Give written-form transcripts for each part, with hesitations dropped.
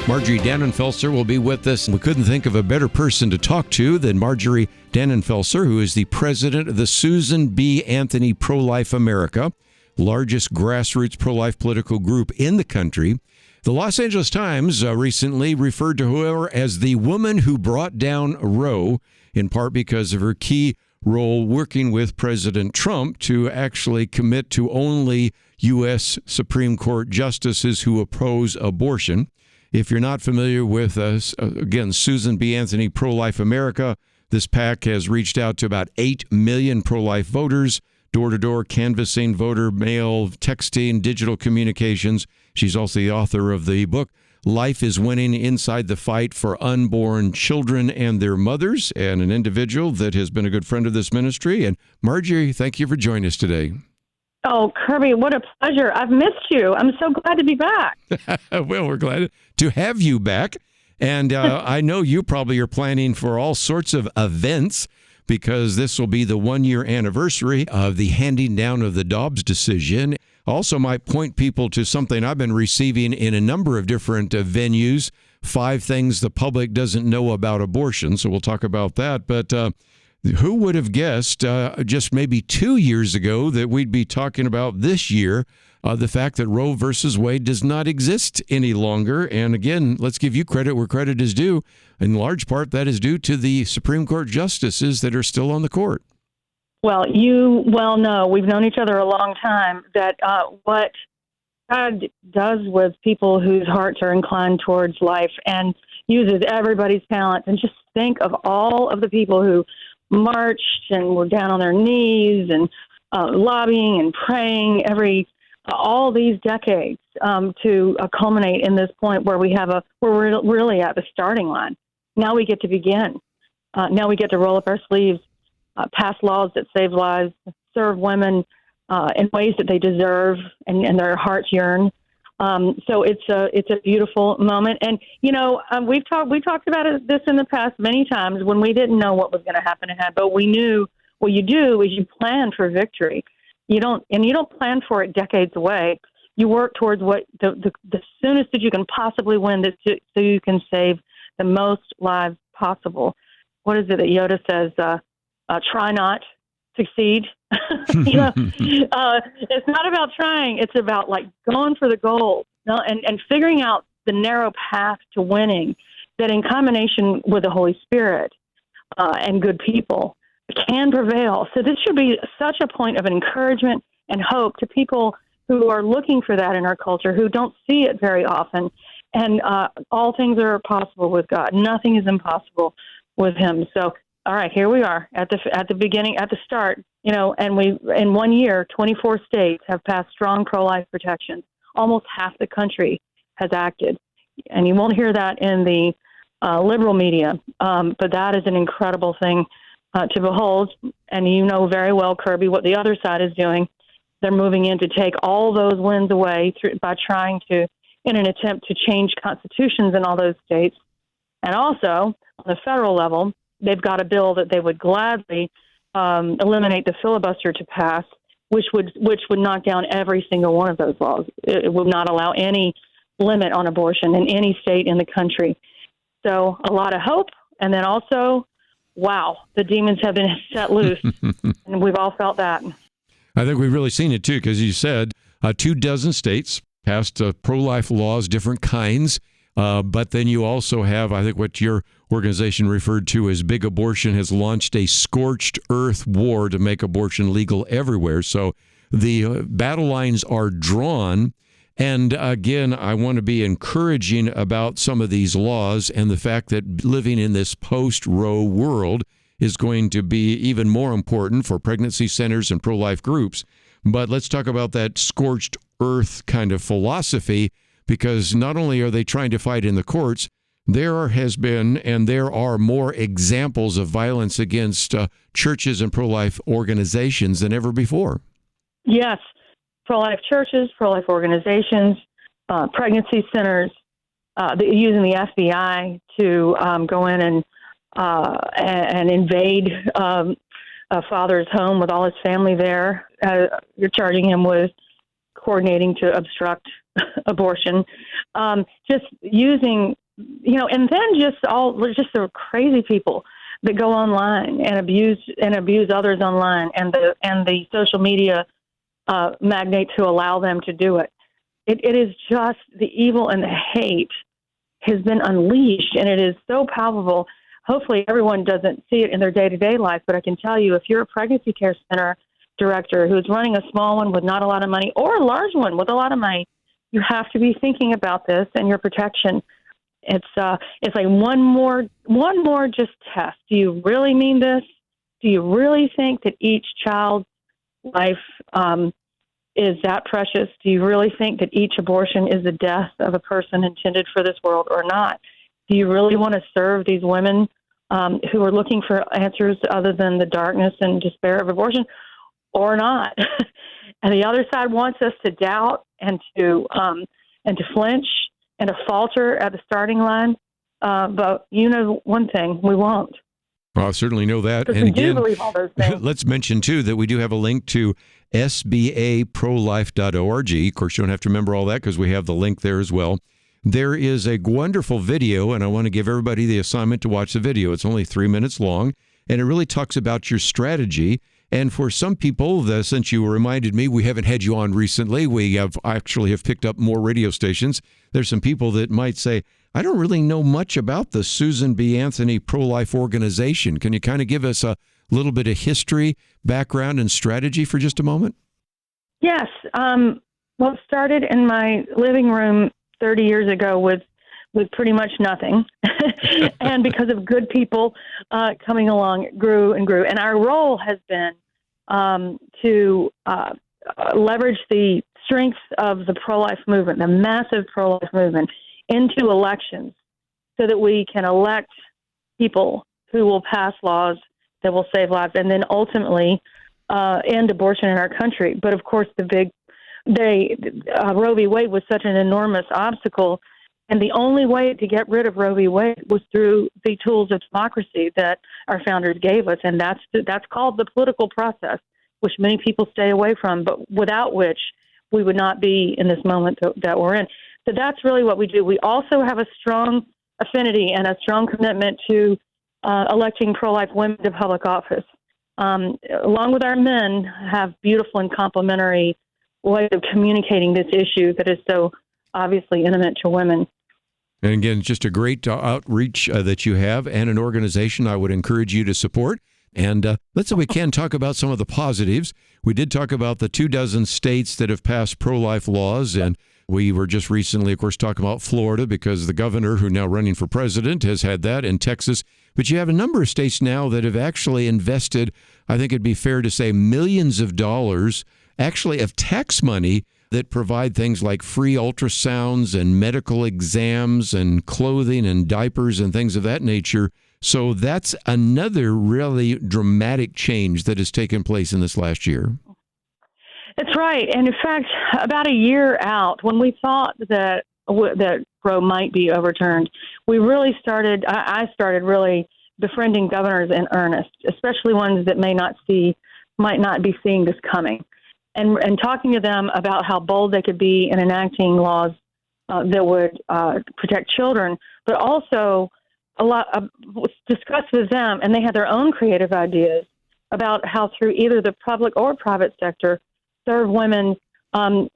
Marjorie Dannenfelser will be with us. We couldn't think of a better person to talk to than Marjorie Dannenfelser, who is the president of the Susan B. Anthony Pro-Life America, largest grassroots pro-life political group in the country. The Los Angeles Times recently referred to her as the woman who brought down Roe, in part because of her key role working with President Trump to actually commit to only U.S. Supreme Court justices who oppose abortion. If you're not familiar with, again, Susan B. Anthony Pro-Life America, this PAC has reached out to about 8 million pro-life voters, door-to-door canvassing, voter mail, texting, digital communications. She's also the author of the book, Life is Winning Inside the Fight for Unborn Children and Their Mothers, and an individual that has been a good friend of this ministry. And Marjorie, thank you for joining us today. Oh, Kerby, what a pleasure. I've missed you. I'm so glad to be back. Well, we're glad to have you back. And I know you probably are planning for all sorts of events because this will be the 1-year anniversary of the handing down of the Dobbs decision. Also might point people to something I've been receiving in a number of different venues, 5 things the public doesn't know about abortion. So we'll talk about that. But who would have guessed just maybe 2 years ago that we'd be talking about this year the fact that Roe versus Wade does not exist any longer? And again, let's give you credit where credit is due. In large part, that is due to the Supreme Court justices that are still on the court. Well, you well know, we've known each other a long time, that what God does with people whose hearts are inclined towards life and uses everybody's talent. And just think of all of the people who marched and were down on their knees and lobbying and praying all these decades to culminate in this point where we're really at the starting line. Now we get to begin. Now we get to roll up our sleeves, pass laws that save lives, serve women in ways that they deserve and their hearts yearn. So it's a beautiful moment. And, you know, we talked about this in the past many times when we didn't know what was going to happen ahead, but we knew what you do is you plan for victory. You don't plan for it decades away. You work towards what the soonest that you can possibly win so you can save the most lives possible. What is it that Yoda says? Try not, succeed. It's not about trying. It's about like going for the goal, and figuring out the narrow path to winning that in combination with the Holy Spirit and good people can prevail. So this should be such a point of encouragement and hope to people who are looking for that in our culture, who don't see it very often. And all things are possible with God. Nothing is impossible with him. So, all right, here we are at the beginning, at the start, you know, and in 1 year, 24 states have passed strong pro-life protections. Almost half the country has acted. And you won't hear that in the liberal media, but that is an incredible thing to behold. And you know very well, Kerby, what the other side is doing. They're moving in to take all those wins away by trying to, in an attempt to change constitutions in all those states. And also, on the federal level, they've got a bill that they would gladly eliminate the filibuster to pass, which would knock down every single one of those laws. It would not allow any limit on abortion in any state in the country. So a lot of hope. And then also, wow, the demons have been set loose. And we've all felt that. I think we've really seen it, too, because you said 24 states passed pro-life laws, different kinds. But then you also have, I think what your organization referred to as Big Abortion has launched a scorched earth war to make abortion legal everywhere. So the battle lines are drawn. And again, I want to be encouraging about some of these laws and the fact that living in this post-Roe world is going to be even more important for pregnancy centers and pro-life groups. But let's talk about that scorched earth kind of philosophy, because not only are they trying to fight in the courts, there has been and there are more examples of violence against churches and pro-life organizations than ever before. Yes, pro-life churches, pro-life organizations, pregnancy centers, using the FBI to go in and invade a father's home with all his family there. You're charging him with coordinating to obstruct abortion, just using, and then just the crazy people that go online and abuse others online, and the social media magnates who allow them to do it. It is just the evil and the hate has been unleashed, and it is so palpable. Hopefully everyone doesn't see it in their day-to-day life, but I can tell you, if you're a pregnancy care center director who's running a small one with not a lot of money or a large one with a lot of money, you have to be thinking about this and your protection. It's like one more just test. Do you really mean this? Do you really think that each child's life is that precious? Do you really think that each abortion is the death of a person intended for this world or not? Do you really want to serve these women who are looking for answers other than the darkness and despair of abortion or not? And the other side wants us to doubt and to flinch and to falter at the starting line. But one thing, we won't. Well, I certainly know that. And again, do believe all those things. Let's mention, too, that we do have a link to sbaprolife.org. Of course, you don't have to remember all that because we have the link there as well. There is a wonderful video, and I want to give everybody the assignment to watch the video. It's only 3 minutes long, and it really talks about your strategy. And for some people, since you reminded me, we haven't had you on recently. We have picked up more radio stations. There's some people that might say, I don't really know much about the Susan B. Anthony pro-life organization. Can you kind of give us a little bit of history, background, and strategy for just a moment? Yes. Well, it started in my living room 30 years ago with pretty much nothing. And because of good people coming along, it grew and grew. And our role has been to leverage the strength of the pro-life movement, the massive pro-life movement, into elections so that we can elect people who will pass laws that will save lives and then ultimately end abortion in our country. But of course, Roe v. Wade was such an enormous obstacle, and the only way to get rid of Roe v. Wade was through the tools of democracy that our founders gave us, and that's called the political process, which many people stay away from, but without which we would not be in this moment that we're in. So that's really what we do. We also have a strong affinity and a strong commitment to electing pro-life women to public office. Along with our men, have beautiful and complementary ways of communicating this issue that is so obviously intimate to women. And again, just a great outreach that you have and an organization I would encourage you to support. And let's say we can talk about some of the positives. We did talk about the 24 states that have passed pro-life laws, and we were just recently, of course, talking about Florida because the governor who now running for president has had that, in Texas. But you have a number of states now that have actually invested, I think it'd be fair to say, millions of dollars, actually of tax money, that provide things like free ultrasounds and medical exams and clothing and diapers and things of that nature. So that's another really dramatic change that has taken place in this last year. That's right. And in fact, about a year out, when we thought that Roe might be overturned, I started really befriending governors in earnest, especially ones that might not be seeing this coming, and talking to them about how bold they could be in enacting laws that would protect children, but also discuss with them, and they had their own creative ideas about how through either the public or private sector serve women and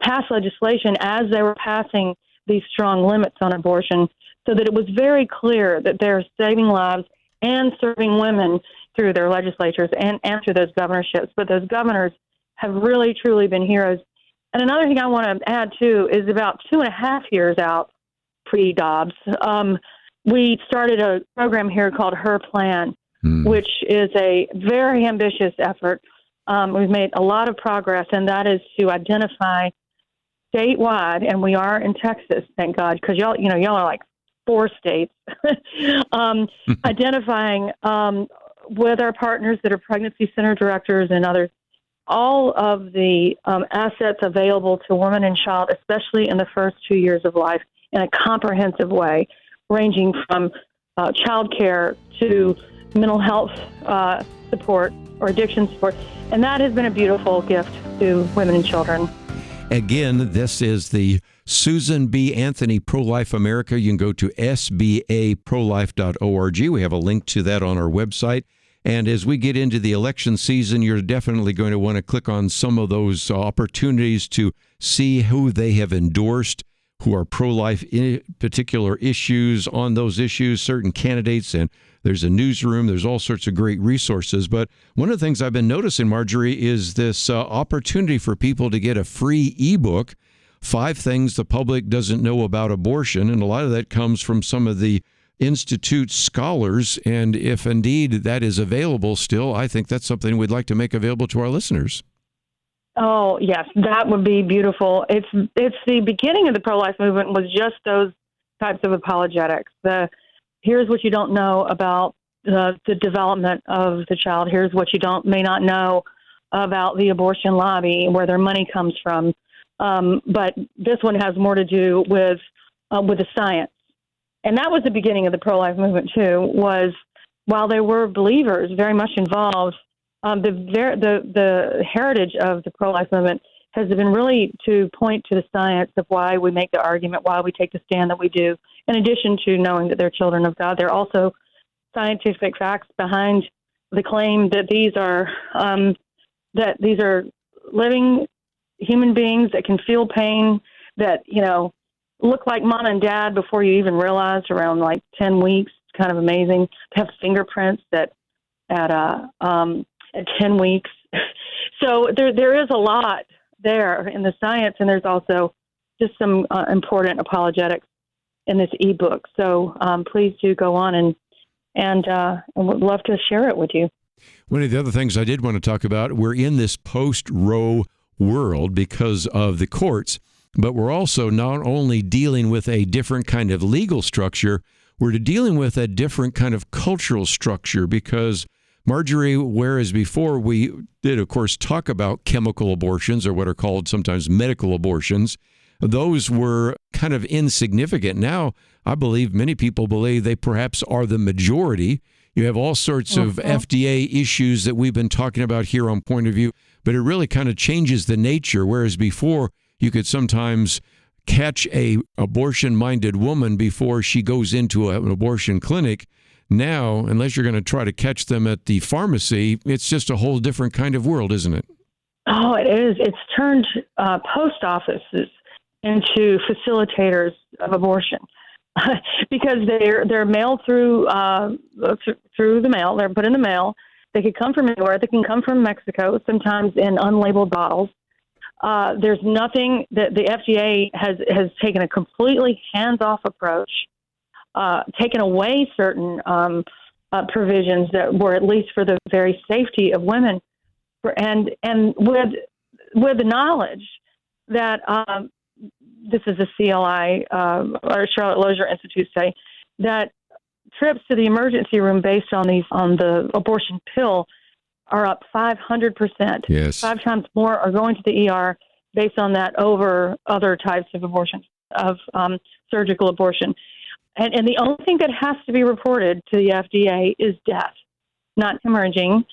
pass legislation as they were passing these strong limits on abortion, so that it was very clear that they're saving lives and serving women through their legislatures and through those governorships. But those governors have really, truly been heroes. And another thing I want to add, too, is about 2.5 years out, pre-Dobbs, we started a program here called Her Plan, which is a very ambitious effort. We've made a lot of progress, and that is to identify statewide, and we are in Texas, thank God, because y'all are like 4 states, identifying with our partners that are pregnancy center directors and others, all of the assets available to woman and child, especially in the first 2 years of life, in a comprehensive way, ranging from child care to mental health support or addiction support. And that has been a beautiful gift to women and children. Again, this is the Susan B. Anthony Pro-Life America. You can go to sbaprolife.org. We have a link to that on our website. And as we get into the election season, you're definitely going to want to click on some of those opportunities to see who they have endorsed, who are pro-life in particular issues, on those issues, certain candidates, and there's a newsroom. There's all sorts of great resources. But one of the things I've been noticing, Marjorie, is this opportunity for people to get a free ebook, 5 Things the Public Doesn't Know About Abortion. And a lot of that comes from some of the Institute scholars. And if indeed that is available still, I think that's something we'd like to make available to our listeners. Oh, yes, that would be beautiful. It's the beginning of the pro-life movement was just those types of apologetics. Here's what you don't know about the development of the child. Here's what you may not know about the abortion lobby, where their money comes from. But this one has more to do with the science. And that was the beginning of the pro-life movement, too, was while they were believers very much involved, the heritage of the pro-life movement has been really to point to the science of why we make the argument, why we take the stand that we do. In addition to knowing that they're children of God, there are also scientific facts behind the claim that these are living human beings that can feel pain, that look like mom and dad before you even realize, around like 10 weeks. It's kind of amazing. They have fingerprints at 10 weeks. So there is a lot there in the science, and there's also just some important apologetics in this ebook. So please do go on and would love to share it with you. One of the other things I did want to talk about, we're in this post-Roe world because of the courts, but we're also not only dealing with a different kind of legal structure, we're dealing with a different kind of cultural structure because, Marjorie, whereas before we did, of course, talk about chemical abortions or what are called sometimes medical abortions, those were kind of insignificant. Now, I believe many people believe they perhaps are the majority. You have all sorts of FDA issues that we've been talking about here on Point of View, but it really kind of changes the nature, whereas before you could sometimes catch a abortion-minded woman before she goes into an abortion clinic. Now, unless you're going to try to catch them at the pharmacy, it's just a whole different kind of world, isn't it? Oh, it is. It's turned post offices into facilitators of abortion because they're mailed through the mail. They're put in the mail. They could come from anywhere. They can come from Mexico, sometimes in unlabeled bottles. There's nothing that the FDA has taken a completely hands-off approach, taken away certain provisions that were at least for the very safety of women, and with the knowledge that this is a CLI or Charlotte Lozier Institute study that trips to the emergency room based on the abortion pill are up 500%. Yes. 5 times more are going to the ER based on that over other types of abortion, of surgical abortion. And the only thing that has to be reported to the FDA is death, not hemorrhaging.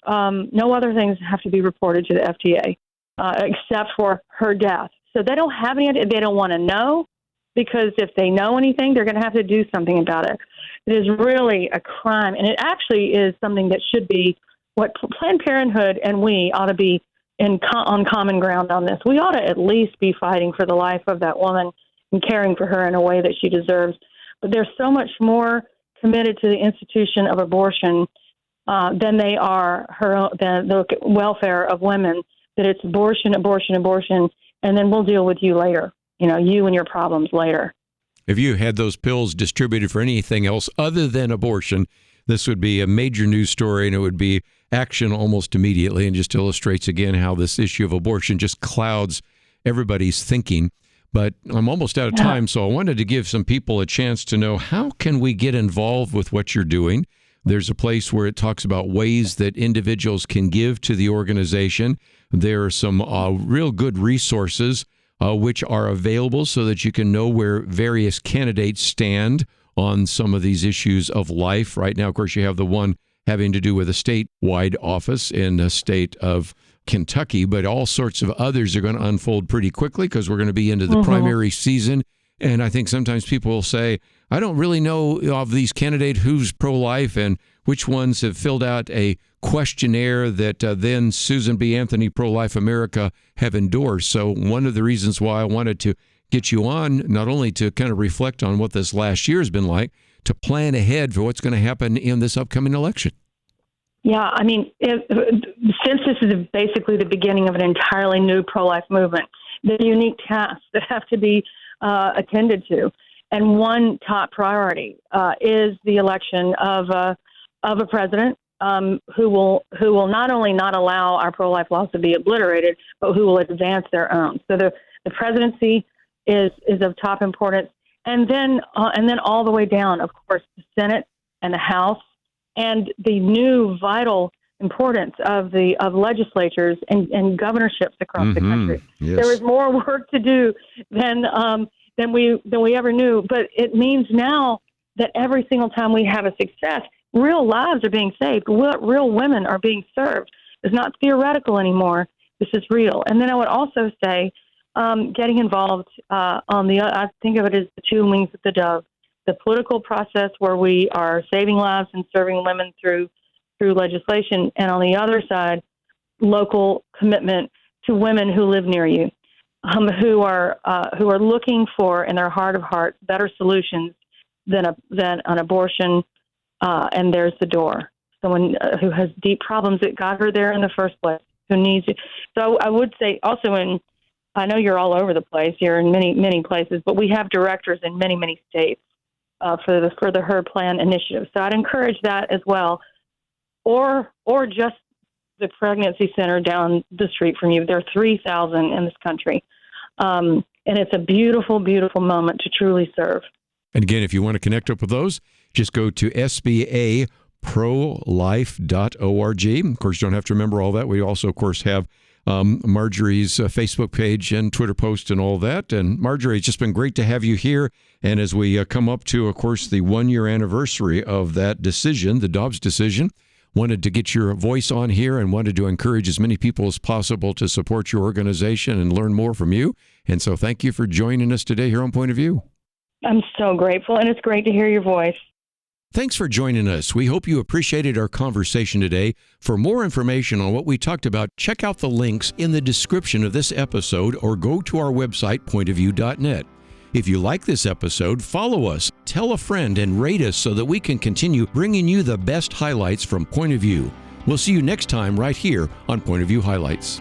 No other things have to be reported to the FDA except for her death. So they don't have any idea. They don't want to know, because if they know anything, they're going to have to do something about it. It is really a crime, and it actually is something that should be what Planned Parenthood and we ought to be on common ground on this. We ought to at least be fighting for the life of that woman and caring for her in a way that she deserves. But they're so much more committed to the institution of abortion than they are than the welfare of women, that it's abortion, abortion, abortion, and then we'll deal with you later, you and your problems later. If you had those pills distributed for anything else other than abortion, this would be a major news story, and it would be action almost immediately, and just illustrates again how this issue of abortion just clouds everybody's thinking. But I'm almost out of time, so I wanted to give some people a chance to know, how can we get involved with what you're doing? There's a place where it talks about ways that individuals can give to the organization. There are some real good resources which are available so that you can know where various candidates stand on some of these issues of life. Right now, of course, you have the one having to do with a statewide office in the state of Kentucky, but all sorts of others are going to unfold pretty quickly because we're going to be into the primary season. And I think sometimes people will say, I don't really know of these candidates who's pro-life and which ones have filled out a questionnaire that then Susan B. Anthony Pro-Life America have endorsed. So one of the reasons why I wanted to get you on, not only to kind of reflect on what this last year has been like, to plan ahead for what's going to happen in this upcoming election. Yeah, I mean, since this is basically the beginning of an entirely new pro-life movement, there are unique tasks that have to be attended to. And one top priority is the election of a president who will not only not allow our pro-life laws to be obliterated, but who will advance their own. So the presidency is of top importance, and then all the way down, of course, the Senate and the House, and the new vital importance of legislatures and governorships across the country. Yes. There is more work to do than we ever knew, but it means now that every single time we have a success, real lives are being saved. Real women are being served. It's not theoretical anymore. This is real. And then I would also say, getting involved I think of it as the two wings of the dove, the political process where we are saving lives and serving women through legislation, and on the other side, local commitment to women who live near you, who are looking for, in their heart of hearts, better solutions than an abortion. And there's the door. Someone who has deep problems that got her there in the first place, who needs it. So I would say also I know you're all over the place. You're in many, many places, but we have directors in many, many states for the Her Plan initiative. So I'd encourage that as well, or just the pregnancy center down the street from you. There are 3,000 in this country, and it's a beautiful, beautiful moment to truly serve. And again, if you want to connect up with those, just go to sbaprolife.org. Of course, you don't have to remember all that. We also, of course, have Marjorie's Facebook page and Twitter post and all that. And Marjorie, it's just been great to have you here. And as we come up to, of course, the 1-year anniversary of that decision, the Dobbs decision, wanted to get your voice on here and wanted to encourage as many people as possible to support your organization and learn more from you. And so thank you for joining us today here on Point of View. I'm so grateful, and it's great to hear your voice. Thanks for joining us. We hope you appreciated our conversation today. For more information on what we talked about, check out the links in the description of this episode or go to our website, pointofview.net. If you like this episode, follow us, tell a friend, and rate us so that we can continue bringing you the best highlights from Point of View. We'll see you next time right here on Point of View Highlights.